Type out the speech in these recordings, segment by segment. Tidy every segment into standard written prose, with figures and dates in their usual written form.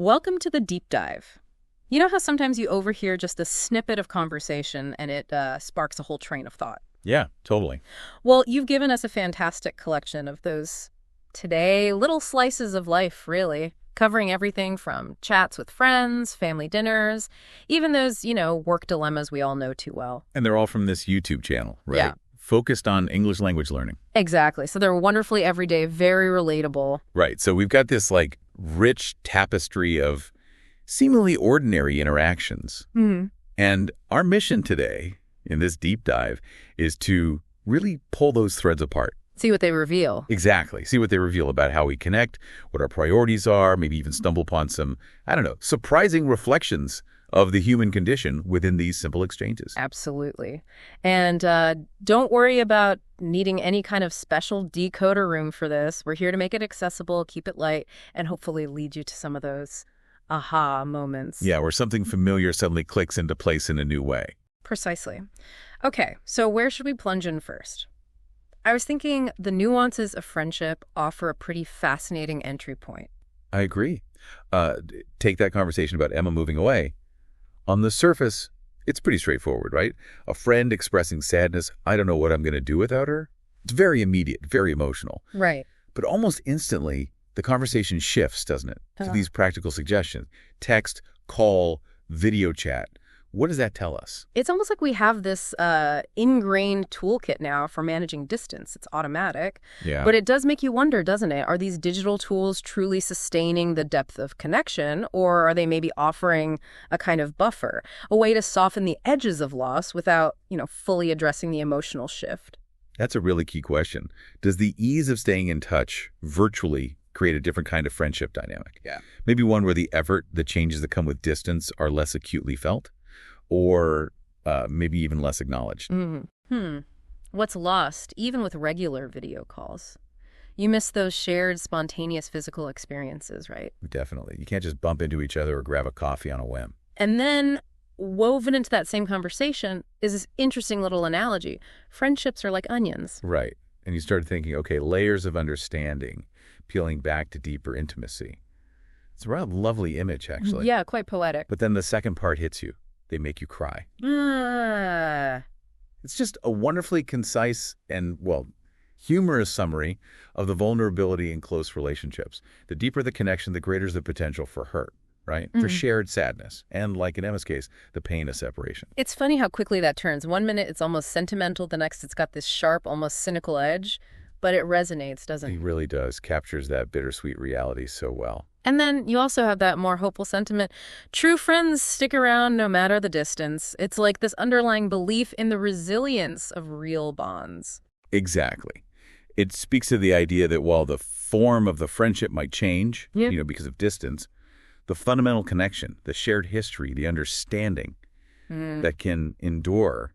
Welcome to the deep dive. You know how sometimes you overhear just a snippet of conversation and it sparks a whole train of thought? Yeah, totally. Well, you've given us a fantastic collection of those today little slices of life, really, covering everything from chats with friends, family dinners, even those, work dilemmas we all know too well. And they're all from this YouTube channel, right? Yeah. Focused on English language learning. Exactly. So they're wonderfully everyday, very relatable. Right. So we've got this rich tapestry of seemingly ordinary interactions. Mm-hmm. And our mission today in this deep dive is to really pull those threads apart. See what they reveal. Exactly. See what they reveal about how we connect, what our priorities are, maybe even stumble upon some, surprising reflections of the human condition within these simple exchanges. Absolutely. And don't worry about needing any kind of special decoder room for this. We're here to make it accessible, keep it light, and hopefully lead you to some of those aha moments. Yeah, where something familiar suddenly clicks into place in a new way. Precisely. Okay, so where should we plunge in first? I was thinking the nuances of friendship offer a pretty fascinating entry point. I agree. Take that conversation about Emma moving away. On the surface, it's pretty straightforward, right? A friend expressing sadness, I don't know what I'm going to do without her. It's very immediate, very emotional. Right. But almost instantly, the conversation shifts, doesn't it? To these practical suggestions. Text, call, video chat. What does that tell us? It's almost like we have this ingrained toolkit now for managing distance. It's automatic. Yeah. But it does make you wonder, doesn't it? Are these digital tools truly sustaining the depth of connection, or are they maybe offering a kind of buffer, a way to soften the edges of loss without, fully addressing the emotional shift? That's a really key question. Does the ease of staying in touch virtually create a different kind of friendship dynamic? Yeah. Maybe one where the effort, the changes that come with distance are less acutely felt? Or maybe even less acknowledged. What's lost, even with regular video calls? You miss those shared, spontaneous physical experiences, right? Definitely. You can't just bump into each other or grab a coffee on a whim. And then woven into that same conversation is this interesting little analogy. Friendships are like onions. Right. And you start thinking, okay, layers of understanding, peeling back to deeper intimacy. It's a rather lovely image, actually. Yeah, quite poetic. But then the second part hits you. They make you cry. Ah. It's just a wonderfully concise and, humorous summary of the vulnerability in close relationships. The deeper the connection, the greater is the potential for hurt, right? For shared sadness. And like in Emma's case, the pain of separation. It's funny how quickly that turns. One minute it's almost sentimental, the next it's got this sharp, almost cynical edge, but it resonates, doesn't it? It really does. Captures that bittersweet reality so well. And then you also have that more hopeful sentiment. True friends stick around no matter the distance. It's like this underlying belief in the resilience of real bonds. Exactly. It speaks to the idea that while the form of the friendship might change, because of distance, the fundamental connection, the shared history, the understanding that can endure,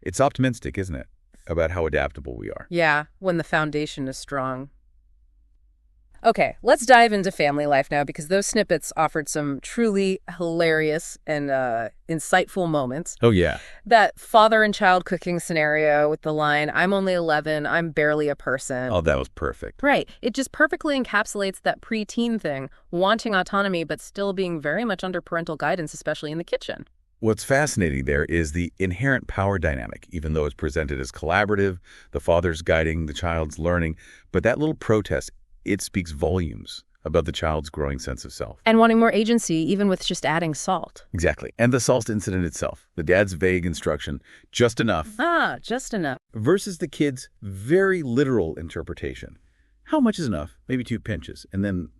it's optimistic, isn't it, about how adaptable we are. Yeah, when the foundation is strong. Okay, let's dive into family life now, because those snippets offered some truly hilarious and insightful moments. Oh, yeah. That father and child cooking scenario with the line, I'm only 11, I'm barely a person. Oh, that was perfect. Right. It just perfectly encapsulates that preteen thing, wanting autonomy but still being very much under parental guidance, especially in the kitchen. What's fascinating there is the inherent power dynamic, even though it's presented as collaborative, the father's guiding, the child's learning. But that little protest, it speaks volumes about the child's growing sense of self. And wanting more agency, even with just adding salt. Exactly. And the salt incident itself, the dad's vague instruction, just enough. Just enough. Versus the kid's very literal interpretation. How much is enough? Maybe 2 pinches. And then,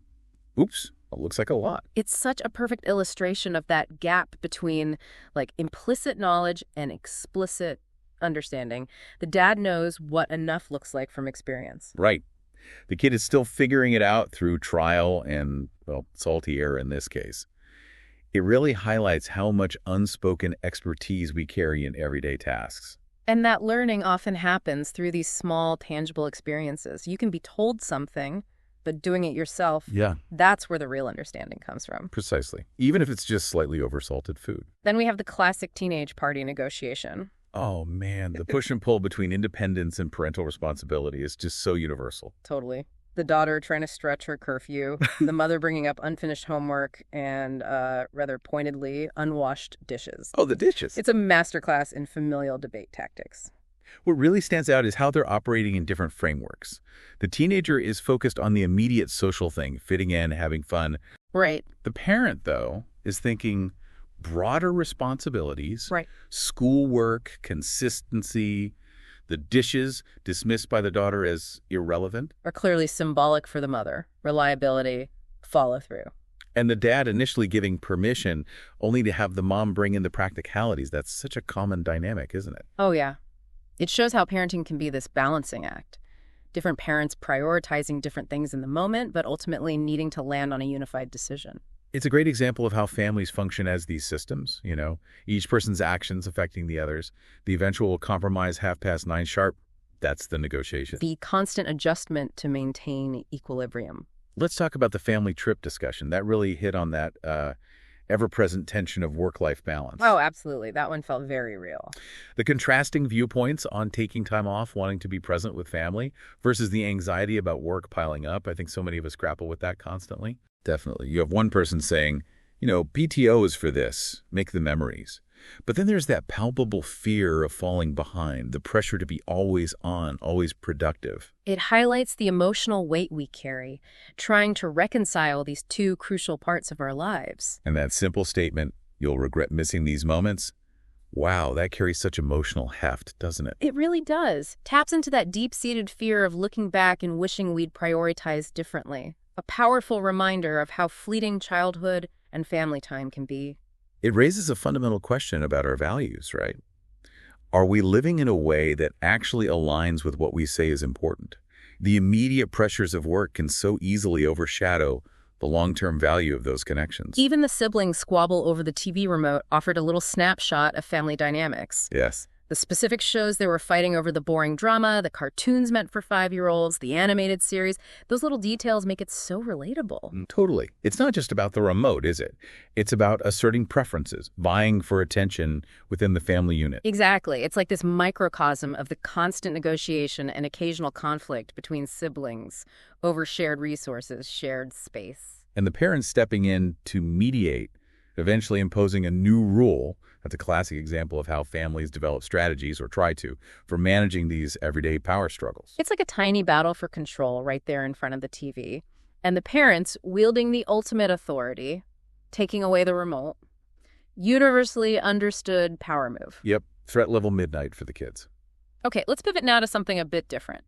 oops, it looks like a lot. It's such a perfect illustration of that gap between implicit knowledge and explicit understanding. The dad knows what enough looks like from experience. Right. The kid is still figuring it out through trial and, salty error in this case. It really highlights how much unspoken expertise we carry in everyday tasks. And that learning often happens through these small, tangible experiences. You can be told something, but doing it yourself, that's where the real understanding comes from. Precisely. Even if it's just slightly oversalted food. Then we have the classic teenage party negotiation. Oh, man, the push and pull between independence and parental responsibility is just so universal. Totally. The daughter trying to stretch her curfew, the mother bringing up unfinished homework, and, rather pointedly, unwashed dishes. Oh, the dishes. It's a masterclass in familial debate tactics. What really stands out is how they're operating in different frameworks. The teenager is focused on the immediate social thing, fitting in, having fun. Right. The parent, though, is thinking broader responsibilities, Right. schoolwork, consistency, the dishes dismissed by the daughter as irrelevant. Are clearly symbolic for the mother. Reliability, follow through. And the dad initially giving permission only to have the mom bring in the practicalities. That's such a common dynamic, isn't it? Oh, yeah. It shows how parenting can be this balancing act. Different parents prioritizing different things in the moment, but ultimately needing to land on a unified decision. It's a great example of how families function as these systems, each person's actions affecting the others. The eventual compromise 9:30 sharp, that's the negotiation. The constant adjustment to maintain equilibrium. Let's talk about the family trip discussion. That really hit on that ever-present tension of work-life balance. Oh, absolutely. That one felt very real. The contrasting viewpoints on taking time off, wanting to be present with family, versus the anxiety about work piling up. I think so many of us grapple with that constantly. Definitely. You have one person saying, PTO is for this, make the memories. But then there's that palpable fear of falling behind, the pressure to be always on, always productive. It highlights the emotional weight we carry, trying to reconcile these two crucial parts of our lives. And that simple statement, you'll regret missing these moments, wow, that carries such emotional heft, doesn't it? It really does. Taps into that deep-seated fear of looking back and wishing we'd prioritized differently. A powerful reminder of how fleeting childhood and family time can be. It raises a fundamental question about our values, right? Are we living in a way that actually aligns with what we say is important? The immediate pressures of work can so easily overshadow the long-term value of those connections. Even the siblings' squabble over the TV remote offered a little snapshot of family dynamics. Yes. The specific shows they were fighting over the boring drama, the cartoons meant for 5-year-olds, the animated series. Those little details make it so relatable. Totally. It's not just about the remote, is it? It's about asserting preferences, vying for attention within the family unit. Exactly. It's like this microcosm of the constant negotiation and occasional conflict between siblings over shared resources, shared space. And the parents stepping in to mediate, eventually imposing a new rule. That's a classic example of how families develop strategies, or try to, for managing these everyday power struggles. It's like a tiny battle for control right there in front of the TV. And the parents wielding the ultimate authority, taking away the remote. Universally understood power move. Yep. Threat level midnight for the kids. Okay, let's pivot now to something a bit different.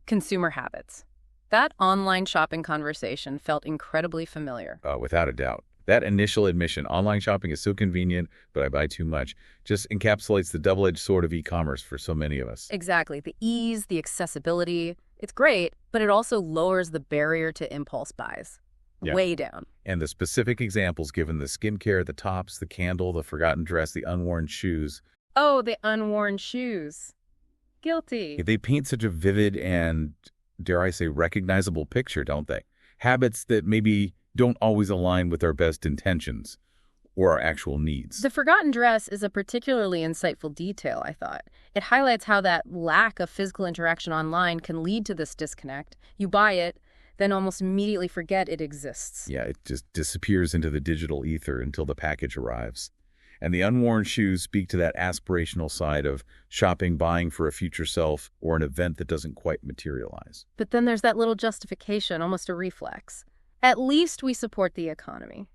Consumer habits. That online shopping conversation felt incredibly familiar. Without a doubt. That initial admission, online shopping is so convenient, but I buy too much, just encapsulates the double-edged sword of e-commerce for so many of us. Exactly. The ease, the accessibility, it's great, but it also lowers the barrier to impulse buys. Yeah. Way down. And the specific examples given, the skincare, the tops, the candle, the forgotten dress, the unworn shoes. Oh, the unworn shoes. Guilty. They paint such a vivid and, dare I say, recognizable picture, don't they? Habits that maybe don't always align with our best intentions or our actual needs. The forgotten dress is a particularly insightful detail, I thought. It highlights how that lack of physical interaction online can lead to this disconnect. You buy it, then almost immediately forget it exists. Yeah, it just disappears into the digital ether until the package arrives. And the unworn shoes speak to that aspirational side of shopping, buying for a future self or an event that doesn't quite materialize. But then there's that little justification, almost a reflex. At least we support the economy.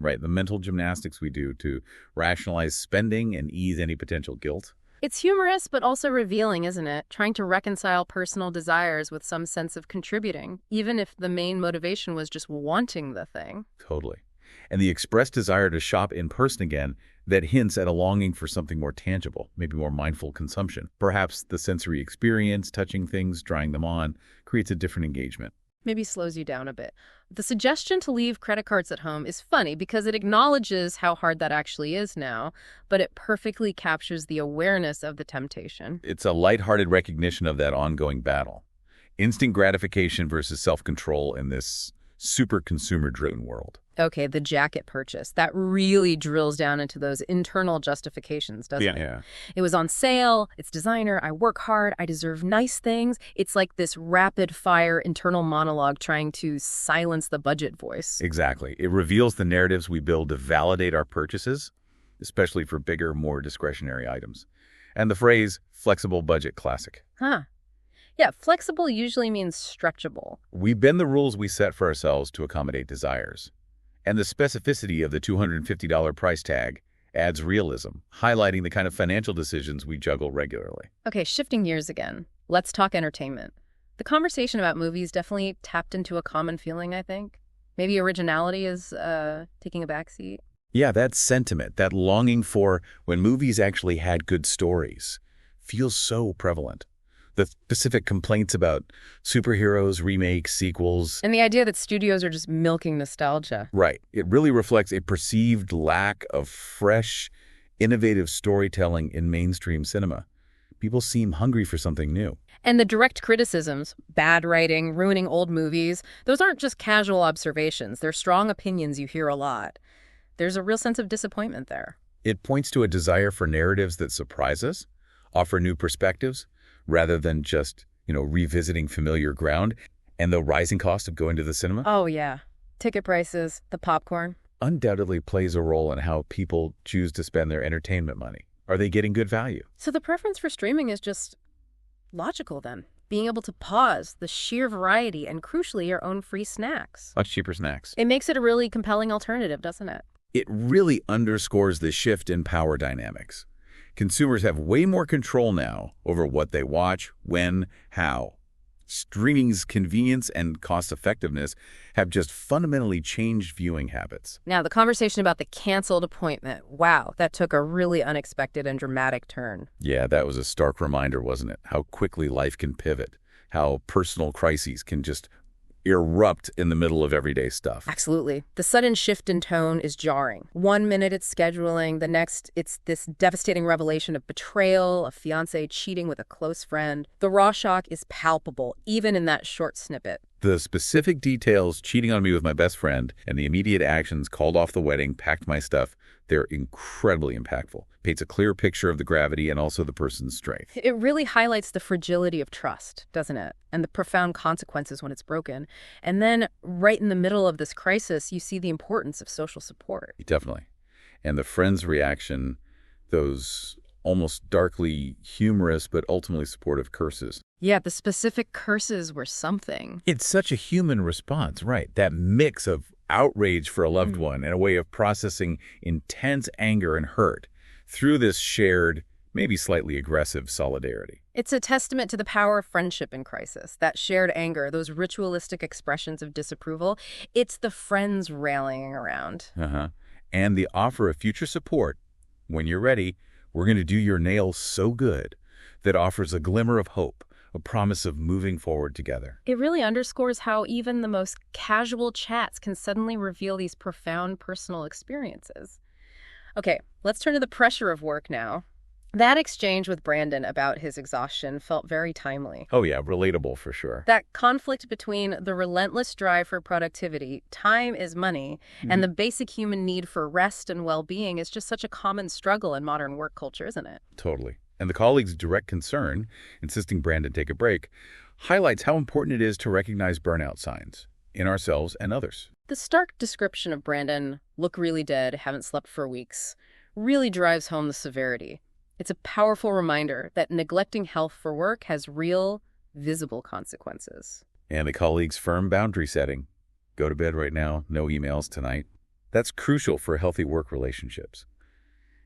Right, the mental gymnastics we do to rationalize spending and ease any potential guilt. It's humorous, but also revealing, isn't it? Trying to reconcile personal desires with some sense of contributing, even if the main motivation was just wanting the thing. Totally. And the expressed desire to shop in person again that hints at a longing for something more tangible, maybe more mindful consumption. Perhaps the sensory experience, touching things, trying them on, creates a different engagement. Maybe slows you down a bit. The suggestion to leave credit cards at home is funny because it acknowledges how hard that actually is now, but it perfectly captures the awareness of the temptation. It's a lighthearted recognition of that ongoing battle. Instant gratification versus self-control in this super consumer-driven world. Okay, the jacket purchase. That really drills down into those internal justifications, doesn't it? Yeah. It was on sale, it's designer, I work hard, I deserve nice things. It's like this rapid-fire internal monologue trying to silence the budget voice. Exactly. It reveals the narratives we build to validate our purchases, especially for bigger, more discretionary items. And the phrase, flexible budget classic. Huh. Yeah, flexible usually means stretchable. We bend the rules we set for ourselves to accommodate desires. And the specificity of the $250 price tag adds realism, highlighting the kind of financial decisions we juggle regularly. Okay, shifting gears again. Let's talk entertainment. The conversation about movies definitely tapped into a common feeling, I think. Maybe originality is taking a backseat. Yeah, that sentiment, that longing for when movies actually had good stories, feels so prevalent. The specific complaints about superheroes, remakes, sequels. And the idea that studios are just milking nostalgia. Right. It really reflects a perceived lack of fresh, innovative storytelling in mainstream cinema. People seem hungry for something new. And the direct criticisms, bad writing, ruining old movies, those aren't just casual observations. They're strong opinions you hear a lot. There's a real sense of disappointment there. It points to a desire for narratives that surprise us, offer new perspectives, rather than just, revisiting familiar ground, and the rising cost of going to the cinema. Oh, yeah. Ticket prices, the popcorn. Undoubtedly plays a role in how people choose to spend their entertainment money. Are they getting good value? So the preference for streaming is just logical then. Being able to pause, the sheer variety, and crucially, your own free snacks. Much cheaper snacks. It makes it a really compelling alternative, doesn't it? It really underscores the shift in power dynamics. Consumers have way more control now over what they watch, when, how. Streaming's convenience and cost-effectiveness have just fundamentally changed viewing habits. Now, the conversation about the canceled appointment, wow, that took a really unexpected and dramatic turn. Yeah, that was a stark reminder, wasn't it? How quickly life can pivot, how personal crises can just erupt in the middle of everyday stuff. Absolutely. The sudden shift in tone is jarring. 1 minute it's scheduling, the next it's this devastating revelation of betrayal, a fiancé cheating with a close friend. The raw shock is palpable, even in that short snippet. The specific details, cheating on me with my best friend, and the immediate actions, called off the wedding, packed my stuff, they're incredibly impactful. Paints a clear picture of the gravity and also the person's strength. It really highlights the fragility of trust, doesn't it? And the profound consequences when it's broken. And then, right in the middle of this crisis, you see the importance of social support. Definitely. And the friend's reaction, those almost darkly humorous but ultimately supportive curses. Yeah, the specific curses were something. It's such a human response, right? That mix of outrage for a loved one and a way of processing intense anger and hurt through this shared, maybe slightly aggressive solidarity. It's a testament to the power of friendship in crisis, that shared anger, those ritualistic expressions of disapproval. It's the friends rallying around. And the offer of future support. When you're ready, we're going to do your nails so good that offers a glimmer of hope, a promise of moving forward together. It really underscores how even the most casual chats can suddenly reveal these profound personal experiences. Okay, let's turn to the pressure of work now. That exchange with Brandon about his exhaustion felt very timely. Oh yeah, relatable for sure. That conflict between the relentless drive for productivity, time is money, and the basic human need for rest and well-being is just such a common struggle in modern work culture, isn't it? Totally. And the colleague's direct concern, insisting Brandon take a break, highlights how important it is to recognize burnout signs in ourselves and others. The stark description of Brandon, look really dead, haven't slept for weeks, really drives home the severity. It's a powerful reminder that neglecting health for work has real, visible consequences. And the colleague's firm boundary setting. Go to bed right now, no emails tonight. That's crucial for healthy work relationships.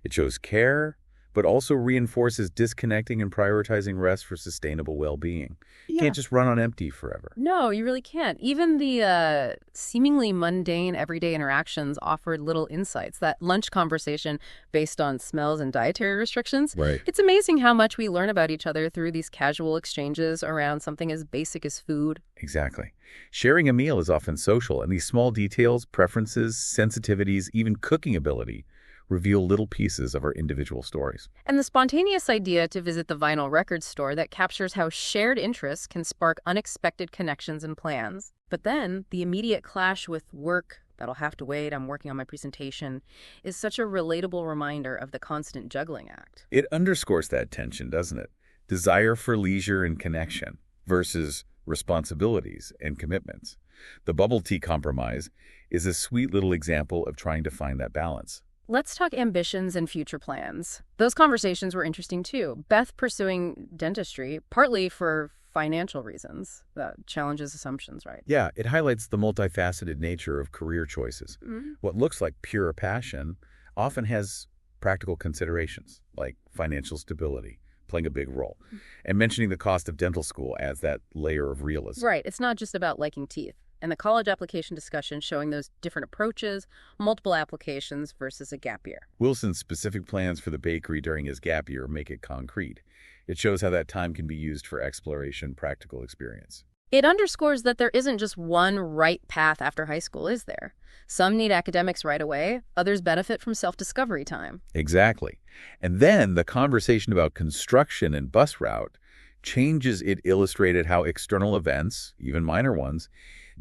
It shows care, but also reinforces disconnecting and prioritizing rest for sustainable well-being. You can't just run on empty forever. No, you really can't. Even the seemingly mundane everyday interactions offered little insights. That lunch conversation based on smells and dietary restrictions. Right. It's amazing how much we learn about each other through these casual exchanges around something as basic as food. Exactly. Sharing a meal is often social, and these small details, preferences, sensitivities, even cooking ability reveal little pieces of our individual stories. And the spontaneous idea to visit the vinyl record store that captures how shared interests can spark unexpected connections and plans. But then, the immediate clash with work, that'll have to wait, I'm working on my presentation, is such a relatable reminder of the constant juggling act. It underscores that tension, doesn't it? Desire for leisure and connection versus responsibilities and commitments. The bubble tea compromise is a sweet little example of trying to find that balance. Let's talk ambitions and future plans. Those conversations were interesting too. Beth pursuing dentistry, partly for financial reasons. That challenges assumptions, right? Yeah, it highlights the multifaceted nature of career choices. What looks like pure passion often has practical considerations, like financial stability, playing a big role. And mentioning the cost of dental school adds that layer of realism. Right. It's not just about liking teeth. And the college application discussion showing those different approaches, multiple applications versus a gap year. Wilson's specific plans for the bakery during his gap year make it concrete. It shows how that time can be used for exploration, practical experience. It underscores that there isn't just one right path after high school, is there? Some need academics right away, others benefit from self-discovery time. Exactly. And then the conversation about construction and bus route changes. It illustrated how external events, even minor ones,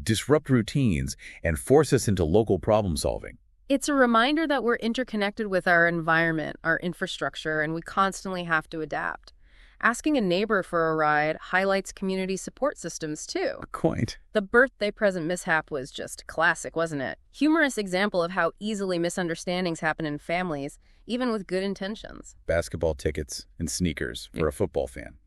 disrupt routines and force us into local problem solving. It's a reminder that we're interconnected with our environment, our infrastructure, and we constantly have to adapt. Asking a neighbor for a ride highlights community support systems, too. Quite. The birthday present mishap was just classic, wasn't it? Humorous example of how easily misunderstandings happen in families, even with good intentions. Basketball tickets and sneakers for a football fan.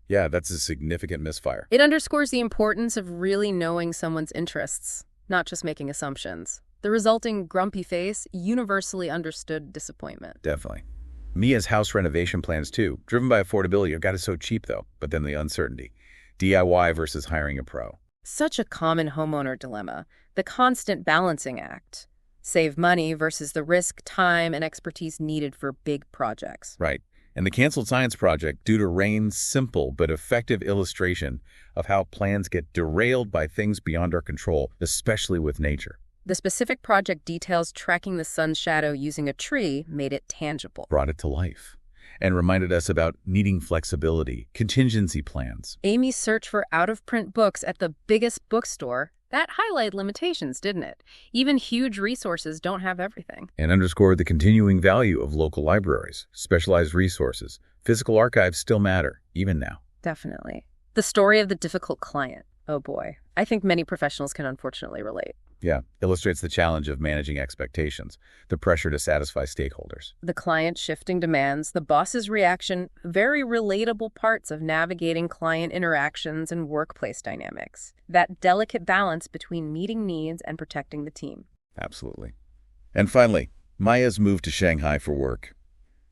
Yeah, that's a significant misfire. It underscores the importance of really knowing someone's interests, not just making assumptions. The resulting grumpy face, universally understood disappointment. Definitely. Mia's house renovation plans, too, driven by affordability. God, it's so cheap, though, but then the uncertainty. DIY versus hiring a pro. Such a common homeowner dilemma, the constant balancing act. Save money versus the risk, time, and expertise needed for big projects. Right. And the canceled science project, due to Rain's simple but effective illustration of how plans get derailed by things beyond our control, especially with nature. The specific project details tracking the sun's shadow using a tree made it tangible. Brought it to life. And reminded us about needing flexibility, contingency plans. Amy's search for out-of-print books at the biggest bookstore, that highlighted limitations, didn't it? Even huge resources don't have everything. And underscored the continuing value of local libraries, specialized resources. Physical archives still matter, even now. Definitely. The story of the difficult client. Oh boy. I think many professionals can unfortunately relate. Yeah, illustrates the challenge of managing expectations, the pressure to satisfy stakeholders. The client shifting demands, the boss's reaction, very relatable parts of navigating client interactions and workplace dynamics. That delicate balance between meeting needs and protecting the team. Absolutely. And finally, Maya's move to Shanghai for work.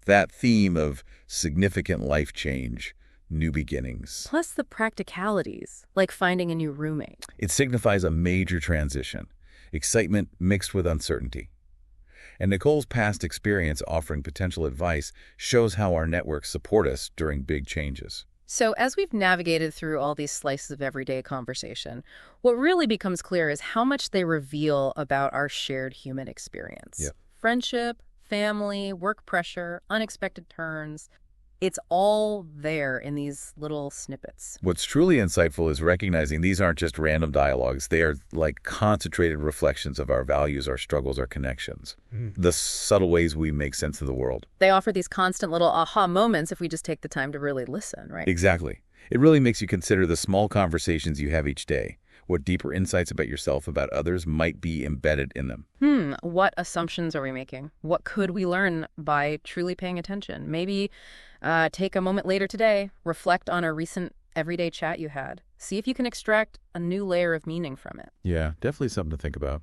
That theme of significant life change, new beginnings. Plus the practicalities, like finding a new roommate. It signifies a major transition. Excitement mixed with uncertainty. And Nicole's past experience offering potential advice shows how our networks support us during big changes. So as we've navigated through all these slices of everyday conversation, what really becomes clear is how much they reveal about our shared human experience. Yep. Friendship, family, work pressure, unexpected turns. It's all there in these little snippets. What's truly insightful is recognizing these aren't just random dialogues. They are like concentrated reflections of our values, our struggles, our connections, the subtle ways we make sense of the world. They offer these constant little aha moments if we just take the time to really listen, right? Exactly. It really makes you consider the small conversations you have each day. What deeper insights about yourself, about others, might be embedded in them. What assumptions are we making? What could we learn by truly paying attention? Maybe take a moment later today, reflect on a recent everyday chat you had. See if you can extract a new layer of meaning from it. Yeah, definitely something to think about.